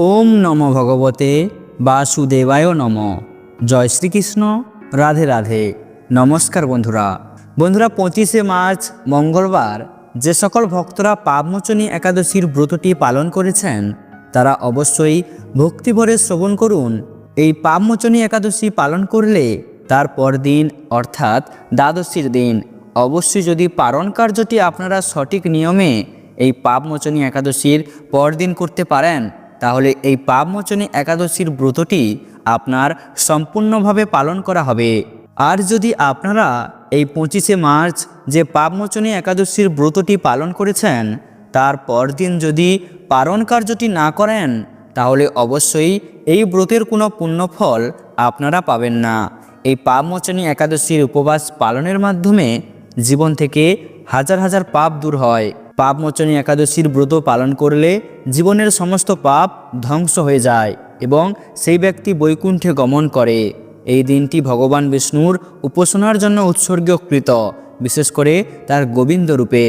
ওম নমো ভগবতে বাসুদেবায় নমঃ। জয় শ্রীকৃষ্ণ। রাধে রাধে। নমস্কার বন্ধুরা। 25শে মার্চ মঙ্গলবার যে সকল ভক্তরা পাপমোচনী একাদশীর ব্রতটি পালন করেছেন তারা অবশ্যই ভক্তিভরে শ্রবণ করুন। এই পাপমোচনী একাদশী পালন করলে তার পরদিন অর্থাৎ দ্বাদশীর দিন অবশ্যই যদি পারণ কার্যটি আপনারা সঠিক নিয়মে এই পাপমোচনী একাদশীর পরদিন করতে পারেন তাহলে এই পাপমোচনী একাদশীর ব্রতটি আপনার সম্পূর্ণভাবে পালন করা হবে। আর যদি আপনারা এই 25শে মার্চ যে পাপমোচনী একাদশীর ব্রতটি পালন করেছেন তার পরদিন যদি পারণ কার্যটি না করেন তাহলে অবশ্যই এই ব্রতের কোনো পুণ্যফল আপনারা পাবেন না। এই পাপমোচনী একাদশীর উপবাস পালনের মাধ্যমে জীবন থেকে হাজার হাজার পাপ দূর হয়। পাপমোচনী একাদশীর ব্রত পালন করলে জীবনের সমস্ত পাপ ধ্বংস হয়ে যায় এবং সেই ব্যক্তি বৈকুণ্ঠে গমন করে। এই দিনটি ভগবান বিষ্ণুর উপাসনার জন্য উৎসর্গীকৃত, বিশেষ করে তার গোবিন্দ রূপে।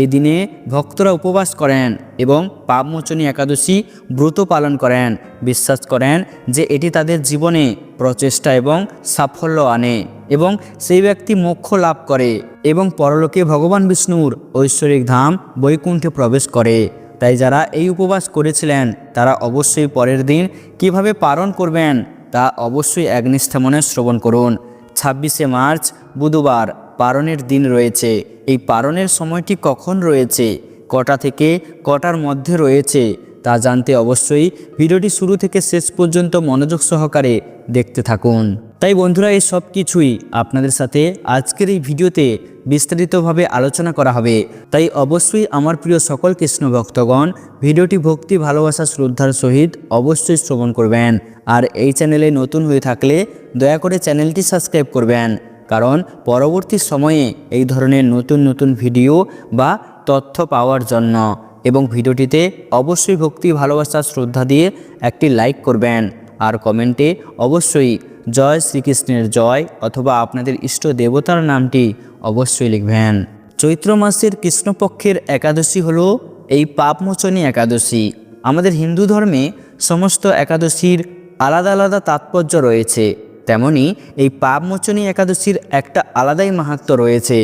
এই দিনে ভক্তরা উপবাস করেন এবং পাপমোচনী একাদশী ব্রত পালন করেন। বিশ্বাস করেন যে এটি তাদের জীবনে প্রচেষ্টা এবং সাফল্য আনে এবং সেই ব্যক্তি মোক্ষ লাভ করে এবং পরলোকে ভগবান বিষ্ণুর ঐশ্বরিক ধাম বৈকুণ্ঠে প্রবেশ করে। তাই যারা এই উপবাস করেছিলেন তারা অবশ্যই পরের দিন কিভাবে পালন করবেন তা অবশ্যই একনিষ্ঠ মনে শ্রবণ করুন। 26শে মার্চ বুধবার পারণের দিন রয়েছে। এই পারণের সময়টি কখন রয়েছে, কটা থেকে কটার মধ্যে রয়েছে তা জানতে অবশ্যই ভিডিওটি শুরু থেকে শেষ পর্যন্ত মনোযোগ সহকারে দেখতে থাকুন। তাই বন্ধুরা এই সব কিছুই আপনাদের সাথে আজকের এই ভিডিওতে বিস্তারিতভাবে আলোচনা করা হবে। তাই অবশ্যই আমার প্রিয় সকল কৃষ্ণ ভক্তগণ ভিডিওটি ভক্তি ভালোবাসা শ্রদ্ধার সহিত অবশ্যই শ্রবণ করবেন। আর এই চ্যানেলে নতুন হয়ে থাকলে দয়া করে চ্যানেলটি সাবস্ক্রাইব করবেন, কারণ পরবর্তী সময়ে এই ধরনের নতুন নতুন ভিডিও বা তথ্য পাওয়ার জন্য। এবং ভিডিওটিতে অবশ্যই ভক্তি ভালোবাসা শ্রদ্ধা দিয়ে একটি লাইক করবেন আর কমেন্টে অবশ্যই জয় শ্রীকৃষ্ণের জয় অথবা আপনাদের ইষ্ট দেবতার নামটি অবশ্যই লিখবেন। চৈত্র মাসের কৃষ্ণপক্ষের একাদশী হলো এই পাপমোচনী একাদশী। আমাদের হিন্দু ধর্মে সমস্ত একাদশীর আলাদা আলাদা তাৎপর্য রয়েছে, তেমনি এই পাপমোচনী একাদশীর একটা আলাদাই মাহাত্ম্য রয়েছে।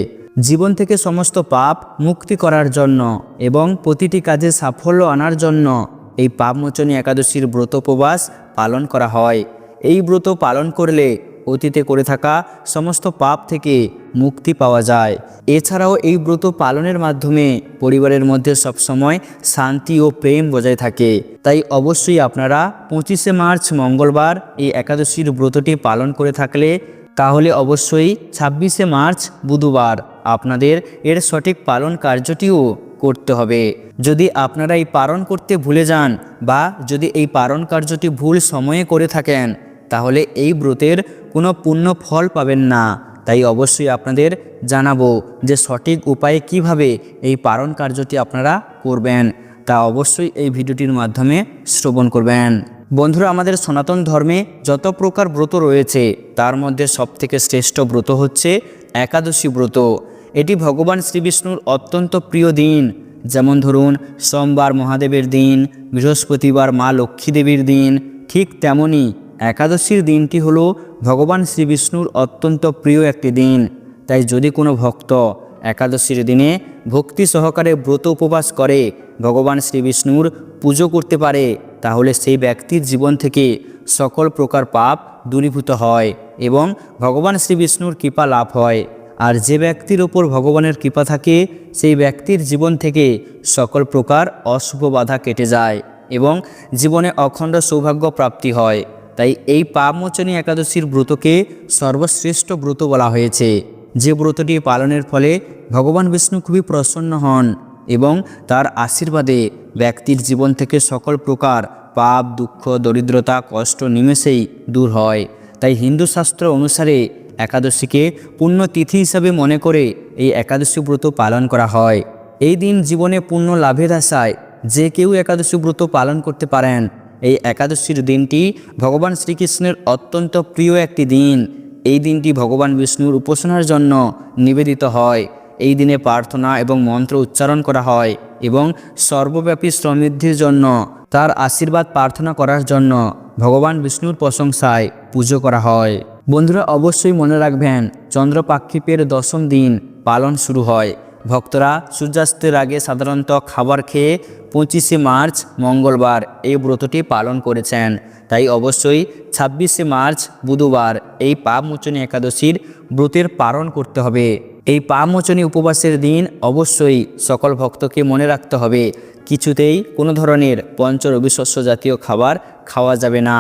জীবন থেকে সমস্ত পাপ মুক্তি করার জন্য এবং প্রতিটি কাজে সাফল্য আনার জন্য এই পাপমোচনী একাদশীর ব্রতোপবাস পালন করা হয়। এই ব্রত পালন করলে অতীতে করে থাকা সমস্ত পাপ থেকে মুক্তি পাওয়া যায়। এছাড়াও এই ব্রত পালনের মাধ্যমে পরিবারের মধ্যে সবসময় শান্তি ও প্রেম বজায় থাকে। তাই অবশ্যই আপনারা 25শে মার্চ মঙ্গলবার এই একাদশীর ব্রতটি পালন করে থাকলে তাহলে অবশ্যই 26শে মার্চ বুধবার আপনাদের এর সঠিক পালন কার্যটিও করতে হবে। যদি আপনারা এই পালন করতে ভুলে যান বা যদি এই পালন কার্যটি ভুল সময়ে করে থাকেন তাহলে এই ব্রতের কোনো পূর্ণ ফল পাবেন না। তাই অবশ্যই আপনাদের জানাবো যে সঠিক উপায়ে কিভাবে এই পালন কার্যটি আপনারা করবেন, তা অবশ্যই এই ভিডিওটির মাধ্যমে শ্রবণ করবেন। বন্ধুরা, আমাদের সনাতন ধর্মে যত প্রকার ব্রত রয়েছে তার মধ্যে সবথেকে শ্রেষ্ঠ ব্রত হচ্ছে একাদশী ব্রত। এটি ভগবান শ্রীবিষ্ণুর অত্যন্ত প্রিয় দিন। যেমন ধরুন সোমবার মহাদেবের দিন, বৃহস্পতিবার মা লক্ষ্মী দেবীর দিন, ঠিক তেমনি একাদশীর দিনটি হলো ভগবান শ্রীবিষ্ণুর অত্যন্ত প্রিয় একটি দিন। তাই যদি কোনো ভক্ত একাদশীর দিনে ভক্তি সহকারে ব্রত উপবাস করে ভগবান শ্রীবিষ্ণুর পুজো করতে পারে তাহলে সেই ব্যক্তির জীবন থেকে সকল প্রকার পাপ দূরীভূত হয় এবং ভগবান শ্রীবিষ্ণুর কৃপা লাভ হয়। আর যে ব্যক্তির ওপর ভগবানের কৃপা থাকে সেই ব্যক্তির জীবন থেকে সকল প্রকার অশুভ বাধা কেটে যায় এবং জীবনে অখণ্ড সৌভাগ্য প্রাপ্তি হয়। তাই এই পাপমোচনী একাদশীর ব্রতকে সর্বশ্রেষ্ঠ ব্রত বলা হয়েছে। যে ব্রতটি পালনের ফলে ভগবান বিষ্ণু খুবই প্রসন্ন হন এবং তার আশীর্বাদে ব্যক্তির জীবন থেকে সকল প্রকার পাপ দুঃখ দরিদ্রতা কষ্ট নিমেষেই দূর হয়। তাই হিন্দু শাস্ত্র অনুসারে একাদশীকে পুণ্যতিথি হিসাবে মনে করে এই একাদশী ব্রত পালন করা হয়। এই দিন জীবনে পুণ্য লাভের আশায় যে কেউ একাদশী ব্রত পালন করতে পারেন। এই একাদশীর দিনটি ভগবান শ্রীকৃষ্ণের অত্যন্ত প্রিয় একটি দিন। এই দিনটি ভগবান বিষ্ণুর উপাসনার জন্য নিবেদিত হয়। এই দিনে প্রার্থনা এবং মন্ত্র উচ্চারণ করা হয় এবং সর্বব্যাপী সমৃদ্ধির জন্য তার আশীর্বাদ প্রার্থনা করার জন্য ভগবান বিষ্ণুর প্রশংসায় পুজো করা হয়। বন্ধুরা অবশ্যই মনে রাখবেন, চন্দ্রপাক্ষিপের 10ম দিন পালন শুরু হয়। ভক্তরা সূর্যাস্তের আগে সাধারণত খাবার খেয়ে 25শে মার্চ মঙ্গলবার এই ব্রতটি পালন করেছেন। তাই অবশ্যই 26শে মার্চ বুধবার এই পাপমোচনী একাদশীর ব্রতের পালন করতে হবে। এই পাপমোচনী উপবাসের দিন অবশ্যই সকল ভক্তকে মনে রাখতে হবে, কিছুতেই কোনো ধরনের পঞ্চরবি শস্য জাতীয় খাবার খাওয়া যাবে না,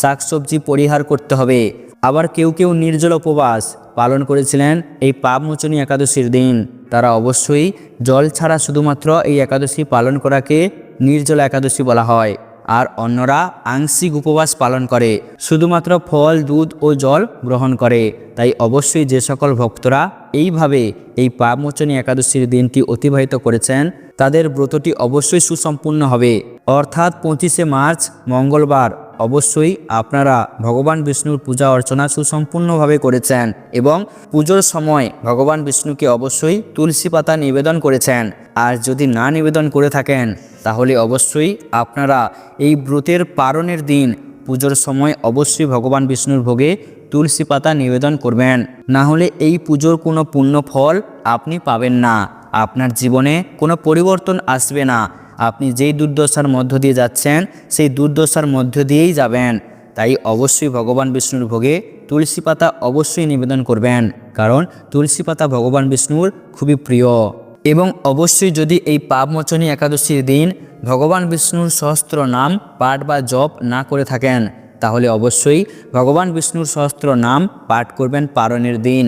শাকসবজি পরিহার করতে হবে। আবার কেউ কেউ নির্জল উপবাস পালন করেছিলেন এই পাপমোচনী একাদশীর দিন, তারা অবশ্যই জল ছাড়া শুধুমাত্র এই একাদশী পালন করাকে নির্জল একাদশী বলা হয়। আর অন্যরা আংশিক উপবাস পালন করে, শুধুমাত্র ফল, দুধ ও জল গ্রহণ করে। তাই অবশ্যই যে সকল ভক্তরা এইভাবে এই পাপমোচনী একাদশীর দিনটি অতিবাহিত করেছেন তাদের ব্রতটি অবশ্যই সুসম্পূর্ণ হবে। অর্থাৎ 25শে মার্চ মঙ্গলবার অবশ্যই আপনারা ভগবান বিষ্ণুর পূজা অর্চনা সুসম্পূর্ণভাবে করেছেন এবং পুজোর সময় ভগবান বিষ্ণুকে অবশ্যই তুলসী পাতা নিবেদন করেছেন। আর যদি না নিবেদন করে থাকেন তাহলে অবশ্যই আপনারা এই ব্রতের পালনের দিন পুজোর সময় অবশ্যই ভগবান বিষ্ণুর ভোগে তুলসী পাতা নিবেদন করবেন, না হলে এই পুজোর কোনো পুণ্য ফল আপনি পাবেন না, আপনার জীবনে কোনো পরিবর্তন আসবে না। আপনি যেই দুর্দশার মধ্য দিয়ে যাচ্ছেন সেই দুর্দশার মধ্য দিয়েই যাবেন। তাই অবশ্যই ভগবান বিষ্ণুর ভোগে তুলসী পাতা অবশ্যই নিবেদন করবেন, কারণ তুলসী পাতা ভগবান বিষ্ণুর খুবই প্রিয়। এবং অবশ্যই যদি এই পাপমোচনী একাদশীর দিন ভগবান বিষ্ণুর সহস্র নাম পাঠ বা জপ না করে থাকেন তাহলে অবশ্যই ভগবান বিষ্ণুর সহস্র নাম পাঠ করবেন পালনের দিন।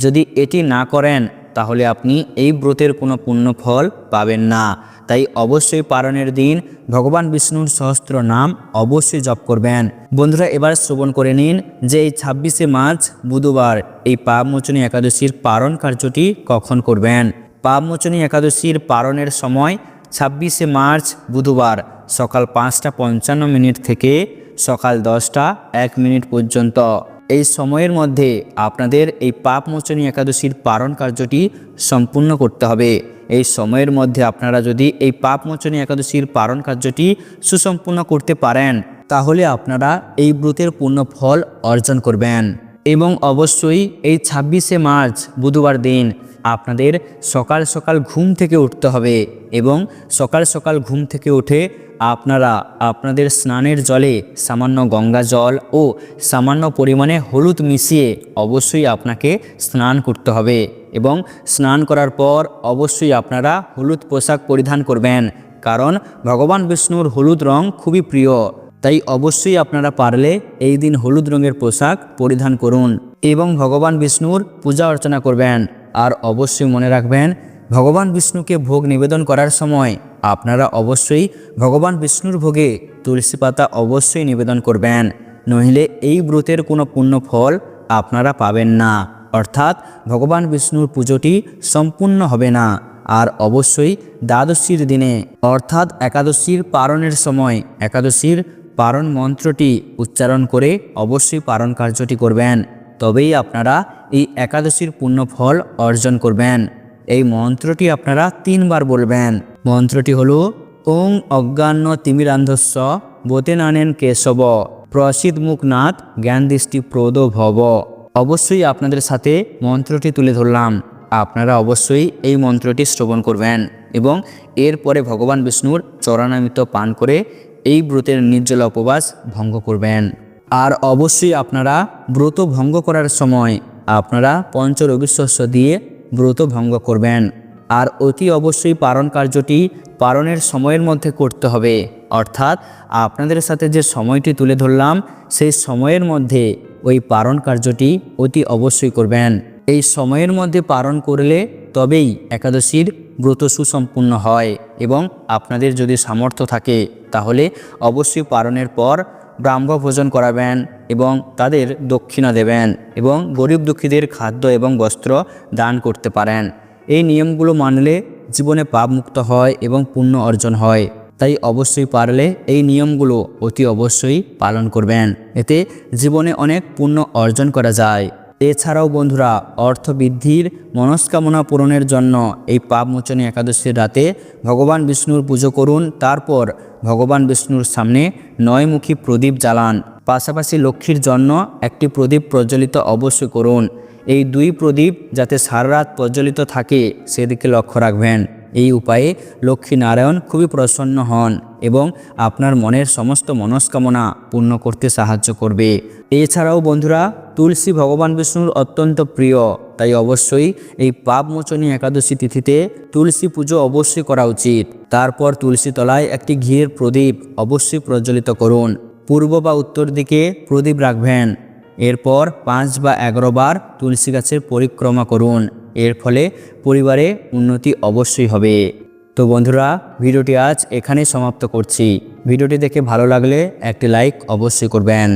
যদি এটি না করেন তাহলে আপনি এই ব্রতের কোনো পুণ্য ফল পাবেন না। তাই অবশ্যই পালনের দিন ভগবান বিষ্ণুর সহস্র নাম অবশ্যই জপ করবেন। বন্ধুরা এবার শ্রবণ করে নিন যে এই 26শে মার্চ বুধবার এই পাপমোচনী একাদশীর পালন কার্যটি কখন করবেন। পাপমোচনী একাদশীর পালনের সময় 26শে মার্চ বুধবার সকাল 5টা 55 মিনিট থেকে সকাল 10টা 1 মিনিট পর্যন্ত। এই সময়ের মধ্যে আপনাদের এই পাপমোচনী একাদশীর পালন কার্যটি সম্পূর্ণ করতে হবে। এই সময়ের মধ্যে আপনারা যদি এই পাপমোচনী একাদশীর পালন কার্যটি সুসম্পূর্ণ করতে পারেন তাহলে আপনারা এই ব্রতের পূর্ণ ফল অর্জন করবেন। এবং অবশ্যই এই 26শে মার্চ বুধবার দিন আপনাদের সকাল সকাল ঘুম থেকে উঠতে হবে এবং সকাল সকাল ঘুম থেকে উঠে আপনারা আপনাদের স্নানের জলে সামান্য গঙ্গা জল ও সামান্য পরিমাণে হলুদ মিশিয়ে অবশ্যই আপনাকে স্নান করতে হবে। এবং স্নান করার পর অবশ্যই আপনারা হলুদ পোশাক পরিধান করবেন, কারণ ভগবান বিষ্ণুর হলুদ রং খুবই প্রিয়। তাই অবশ্যই আপনারা পারলে এই দিন হলুদ রঙের পোশাক পরিধান করুন এবং ভগবান বিষ্ণুর পূজা অর্চনা করবেন। আর অবশ্যই মনে রাখবেন, ভগবান বিষ্ণুকে ভোগ নিবেদন করার সময় আপনারা অবশ্যই ভগবান বিষ্ণুর ভোগে তুলসী পাতা অবশ্যই নিবেদন করবেন, নইলে এই ব্রতের কোনো পুণ্য ফল আপনারা পাবেন না, অর্থাৎ ভগবান বিষ্ণুর পুজোটি সম্পূর্ণ হবে না। আর অবশ্যই দ্বাদশীর দিনে অর্থাৎ একাদশীর পালনের সময় একাদশীর পালন মন্ত্রটি উচ্চারণ করে অবশ্যই পালন কার্যটি করবেন, তবেই আপনারা এই একাদশীর পুণ্য ফল অর্জন করবেন। এই মন্ত্রটি আপনারা 3 বার বলবেন। মন্ত্রটি হলো ওং অজ্ঞান্য তিমিরান্ধস্য বোতেনানেন কেশব প্রসিদ মুখনাথ জ্ঞান দৃষ্টি প্রদ ভব। অবশ্যই আপনাদের সাথে মন্ত্রটি তুলে ধরলাম, আপনারা অবশ্যই এই মন্ত্রটি শ্রবণ করবেন এবং এরপরে ভগবান বিষ্ণুর চরণামৃত পান করে এই ব্রতের নির্জলা উপবাস ভঙ্গ করবেন। আর অবশ্যই আপনারা ব্রত ভঙ্গ করার সময় আপনারা পঞ্চরবি শস্য দিয়ে ব্রত ভঙ্গ করবেন। আর অতি অবশ্যই পালন কার্যটি পালনের সময়ের মধ্যে করতে হবে, অর্থাৎ আপনাদের সাথে যে সময়টি তুলে ধরলাম সেই সময়ের মধ্যে ওই পালন কার্যটি অতি অবশ্যই করবেন। এই সময়ের মধ্যে পালন করলে তবেই একাদশীর ব্রত সুসম্পূর্ণ হয়। এবং আপনাদের যদি সামর্থ্য থাকে তাহলে অবশ্যই পালনের পর ব্রাহ্ম ভোজন করাবেন এবং তাদের দক্ষিণা দেবেন এবং গরিব দুঃখীদের খাদ্য এবং বস্ত্র দান করতে পারেন। এই নিয়মগুলো মানলে জীবনে পাপমুক্ত হয় এবং পুণ্য অর্জন হয়। তাই অবশ্যই পারলে এই নিয়মগুলো অতি অবশ্যই পালন করবেন, এতে জীবনে অনেক পুণ্য অর্জন করা যায়। এছাড়াও বন্ধুরা অর্থবৃদ্ধির মনস্কামনা পূরণের জন্য এই পাপমোচনী একাদশীর রাতে ভগবান বিষ্ণুর পুজো করুন, তারপর ভগবান বিষ্ণুর সামনে 9মুখী প্রদীপ জ্বালান। পাশাপাশি লক্ষ্মীর জন্য একটি প্রদীপ প্রজ্বলিত অবশ্যই করুন। এই 2 প্রদীপ যাতে সারা রাত প্রজ্বলিত থাকে সেদিকে লক্ষ্য রাখবেন। এই উপায়ে লক্ষ্মী নারায়ণ খুবই প্রসন্ন হন এবং আপনার মনের সমস্ত মনস্কামনা পূর্ণ করতে সাহায্য করবে। এছাড়াও বন্ধুরা, তুলসী ভগবান বিষ্ণুর অত্যন্ত প্রিয়, তাই অবশ্যই এই পাপমোচনী একাদশী তিথিতে তুলসী পুজো অবশ্যই করা উচিত। তারপর তুলসী তলায় একটি ঘিয়ের প্রদীপ অবশ্যই প্রজ্বলিত করুন। পূর্ব বা উত্তর দিকে প্রদীপ রাখবেন। এরপর 5 বা 11 বার তুলসী গাছের পরিক্রমা করুন। এর ফলে পরিবারে উন্নতি অবশ্যই হবে। তো বন্ধুরা, ভিডিওটি আজ এখানেই সমাপ্ত করছি। ভিডিওটি দেখে ভালো লাগলে একটি লাইক অবশ্যই করবেন।